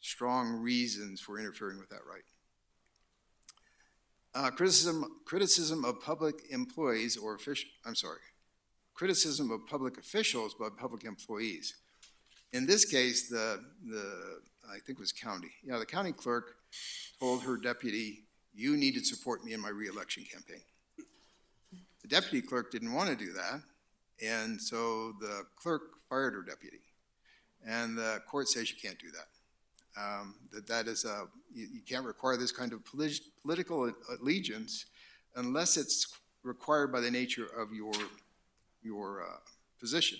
strong reasons for interfering with that right. Criticism of public employees or criticism of public officials by public employees. In this case, I think it was county. Yeah, the county clerk told her deputy, you need to support me in my reelection campaign. The deputy clerk didn't want to do that, and so the clerk fired her deputy. And the court says you can't do that. You can't require this kind of political allegiance unless it's required by the nature of your position.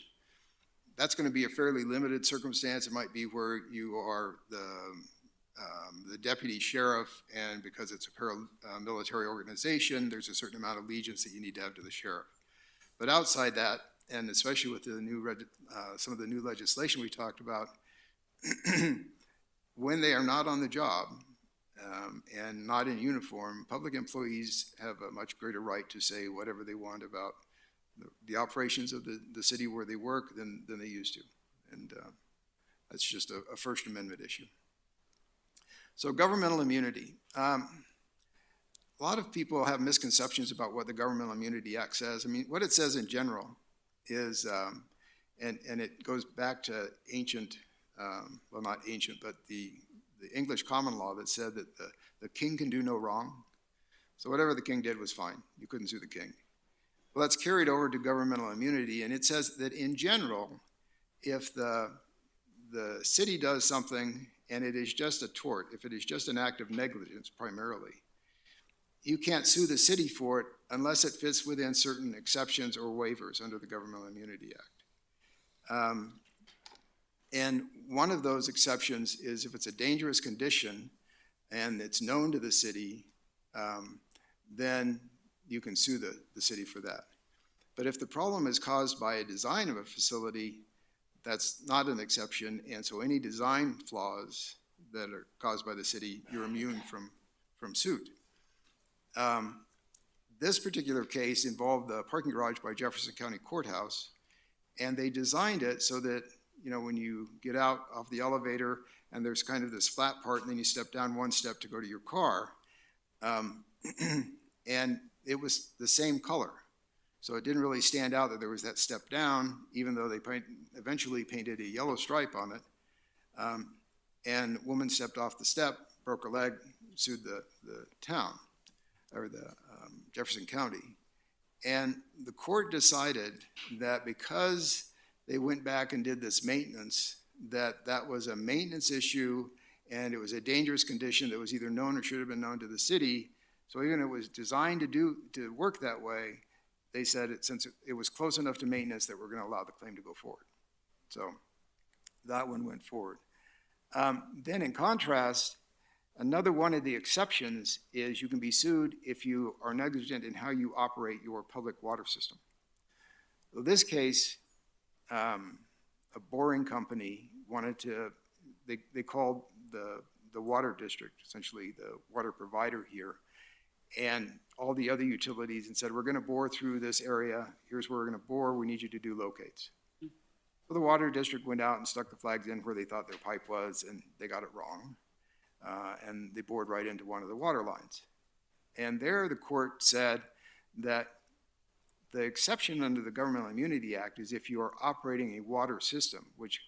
That's going to be a fairly limited circumstance. It might be where you are the deputy sheriff, and because it's a paramilitary organization, there's a certain amount of allegiance that you need to have to the sheriff. But outside that, and especially with the some of the new legislation we talked about, when they are not on the job and not in uniform, public employees have a much greater right to say whatever they want about the operations of the city where they work than they used to. And that's just a First Amendment issue. So governmental immunity. A lot of people have misconceptions about what the Governmental Immunity Act says. I mean, what it says in general is, and it goes back to ancient, well, not ancient, but the English common law that said that the king can do no wrong. So whatever the king did was fine. You couldn't sue the king. Well, that's carried over to governmental immunity, and it says that in general, if the city does something and it is just a tort, if it is just an act of negligence primarily, you can't sue the city for it unless it fits within certain exceptions or waivers under the Governmental Immunity Act. And one of those exceptions is if it's a dangerous condition and it's known to the city, then you can sue the city for that. But if the problem is caused by a design of a facility, that's not an exception, and so any design flaws that are caused by the city, you're immune from suit. This particular case involved the parking garage by Jefferson County Courthouse, and they designed it so that, when you get out off the elevator and there's kind of this flat part and then you step down one step to go to your car, and it was the same color. So it didn't really stand out that there was that step down, even though they eventually painted a yellow stripe on it. And a woman stepped off the step, broke her leg, sued the town, or the Jefferson County. And the court decided that because they went back and did this maintenance, that was a maintenance issue and it was a dangerous condition that was either known or should have been known to the city. So even it was designed to work that way, they said since it was close enough to maintenance that we're going to allow the claim to go forward. So that one went forward. Then in contrast, another one of the exceptions is you can be sued if you are negligent in how you operate your public water system. So this case, a boring company wanted to, they called the water district, essentially the water provider here, and all the other utilities and said, we're going to bore through this area. Here's where we're going to bore. We need you to do locates. So the water district went out and stuck the flags in where they thought their pipe was, and they got it wrong. And they bored right into one of the water lines. And there the court said that the exception under the Governmental Immunity Act is if you are operating a water system, which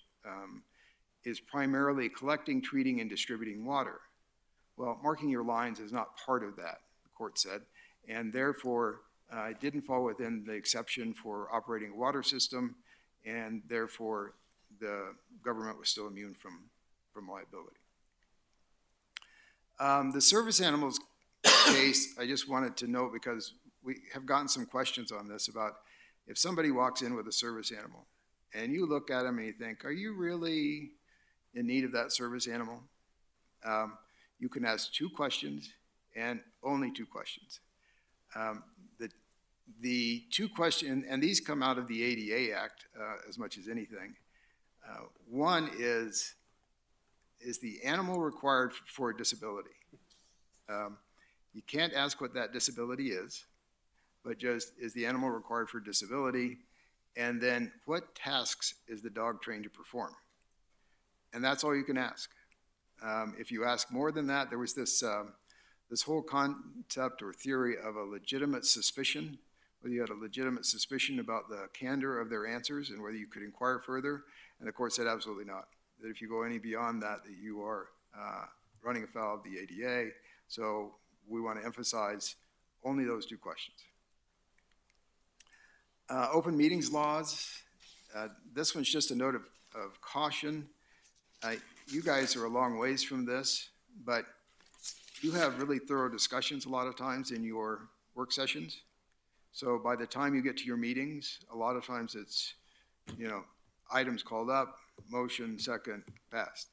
is primarily collecting, treating, and distributing water. Well, marking your lines is not part of that, the court said, and therefore it didn't fall within the exception for operating a water system, and therefore the government was still immune from liability. The service animals case, I just wanted to note because we have gotten some questions on this about if somebody walks in with a service animal and you look at them and you think, are you really in need of that service animal? You can ask 2 questions and only 2 questions. The 2 questions, and these come out of the ADA Act as much as anything. One is the animal required for a disability? You can't ask what that disability is, but just is the animal required for disability? And then what tasks is the dog trained to perform? And that's all you can ask. If you ask more than that, there was this whole concept or theory of a legitimate suspicion, whether you had a legitimate suspicion about the candor of their answers and whether you could inquire further. And the court said absolutely not. That if you go any beyond that, that you are running afoul of the ADA. So we want to emphasize only those 2 questions. Open meetings laws. This one's just a note of caution. You guys are a long ways from this, but you have really thorough discussions a lot of times in your work sessions. So by the time you get to your meetings, a lot of times it's, items called up, motion, second, passed.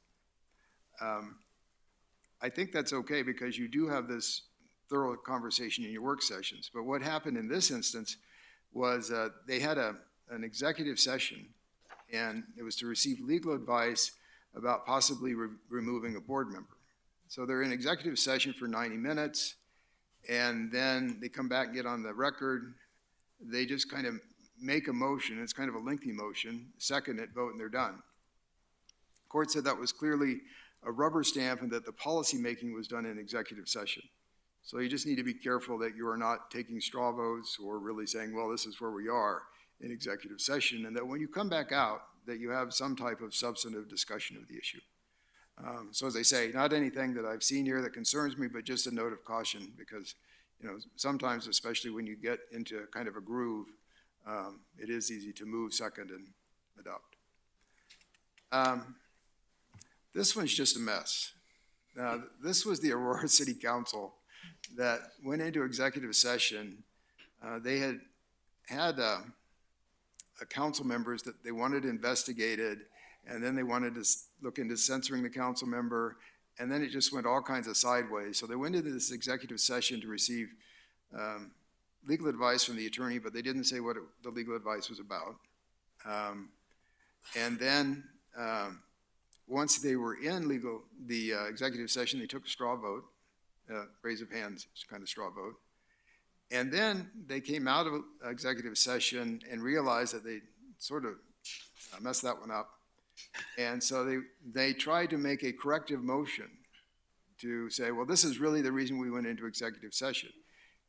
I think that's okay because you do have this thorough conversation in your work sessions. But what happened in this instance was they had an executive session, and it was to receive legal advice about possibly removing a board member. So they're in executive session for 90 minutes, and then they come back and get on the record. They just kind of make a motion. It's kind of a lengthy motion, second it, vote, and they're done. The court said that was clearly a rubber stamp and that the policy making was done in executive session. So you just need to be careful that you are not taking straw votes or really saying, well, this is where we are in executive session, and that when you come back out, that you have some type of substantive discussion of the issue. So as I say, not anything that I've seen here that concerns me, but just a note of caution because, sometimes, especially when you get into kind of a groove, it is easy to move second and adopt. This one's just a mess. This was the Aurora City Council that went into executive session. They had council members that they wanted investigated, and then they wanted to look into censoring the council member, and then it just went all kinds of sideways. So they went into this executive session to receive legal advice from the attorney, but they didn't say what the legal advice was about. And then once they were in the executive session, they took a straw vote, raise of hands kind of straw vote. And then they came out of executive session and realized that they sort of messed that one up. And so they tried to make a corrective motion to say, well, this is really the reason we went into executive session.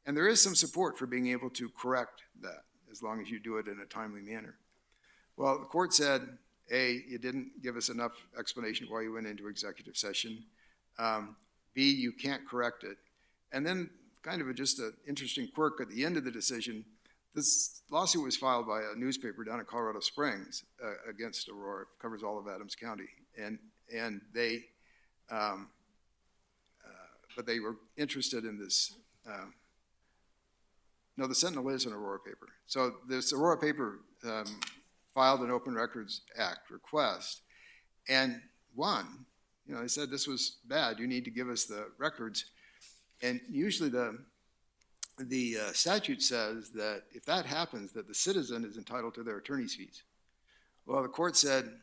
And there is some support for being able to correct that as long as you do it in a timely manner. Well, the court said, A, you didn't give us enough explanation of why you went into executive session. B, you can't correct it. And then kind of just an interesting quirk at the end of the decision, this lawsuit was filed by a newspaper down in Colorado Springs against Aurora. It covers all of Adams County. And they, but they were interested in this. No, the Sentinel is an Aurora paper. So this Aurora paper filed an Open Records Act request and won. They said this was bad. You need to give us the records. And usually the statute says that if that happens, that the citizen is entitled to their attorney's fees. Well, the court said,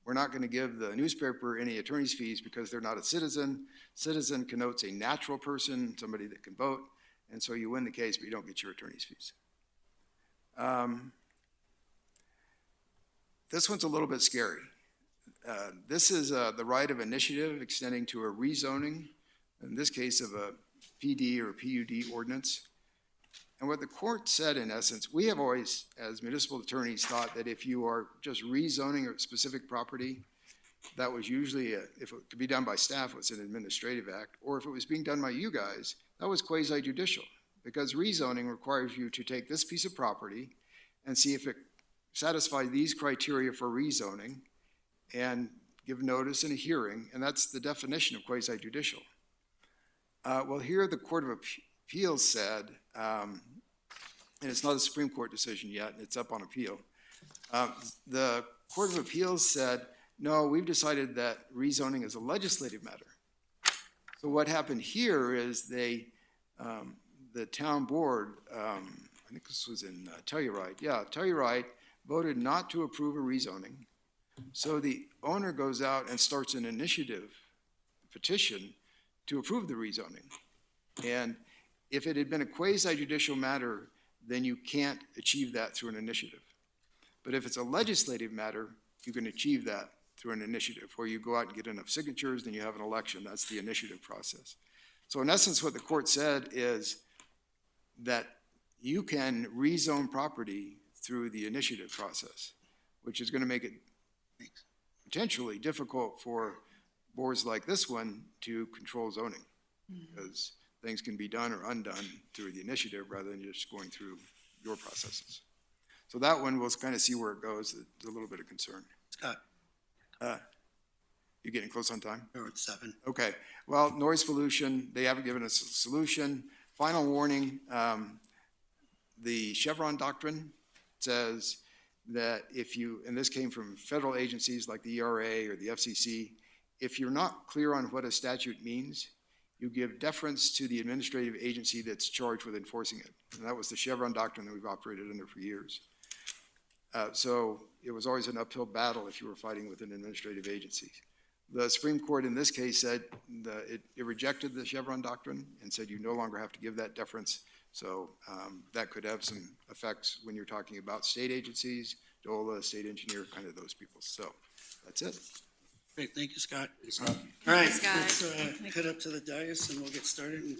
we're not going to give the newspaper any attorney's fees because they're not a citizen. Citizen connotes a natural person, somebody that can vote. And so you win the case, but you don't get your attorney's fees. This one's a little bit scary. This is the right of initiative extending to a rezoning, in this case of a PD or PUD ordinance. And what the court said, in essence, we have always, as municipal attorneys, thought that if you are just rezoning a specific property, that was usually, if it could be done by staff, it was an administrative act, or if it was being done by you guys, that was quasi-judicial, because rezoning requires you to take this piece of property and see if it satisfies these criteria for rezoning and give notice and a hearing, and that's the definition of quasi-judicial. Well, here the Court of Appeals said, and it's not a Supreme Court decision yet, it's up on appeal. The Court of Appeals said, no, we've decided that rezoning is a legislative matter. So what happened here is the town board, I think this was in Telluride, Telluride voted not to approve a rezoning. So the owner goes out and starts an initiative petition to approve the rezoning. And if it had been a quasi-judicial matter, then you can't achieve that through an initiative. But if it's a legislative matter, you can achieve that through an initiative, where you go out and get enough signatures, then you have an election. That's the initiative process. So in essence, what the court said is that you can rezone property through the initiative process, which is going to make it potentially difficult for boards like this one to control zoning, because things can be done or undone through the initiative rather than just going through your processes. So that one, we'll kind of see where it goes. There's a little bit of concern. Scott, You getting close on time? we're at 7. Okay, well, noise pollution, they haven't given us a solution. Final warning, the Chevron doctrine says that if you, and this came from federal agencies like the ERA or the FCC, if you're not clear on what a statute means, you give deference to the administrative agency that's charged with enforcing it. And that was the Chevron doctrine that we've operated under for years. So it was always an uphill battle if you were fighting with an administrative agency. The Supreme Court in this case said it rejected the Chevron doctrine and said you no longer have to give that deference. So that could have some effects when you're talking about state agencies, DOLA, state engineer, kind of those people. So that's it. Great, thank you, Scott. All right, Scott. let's head up to the dais and we'll get started. And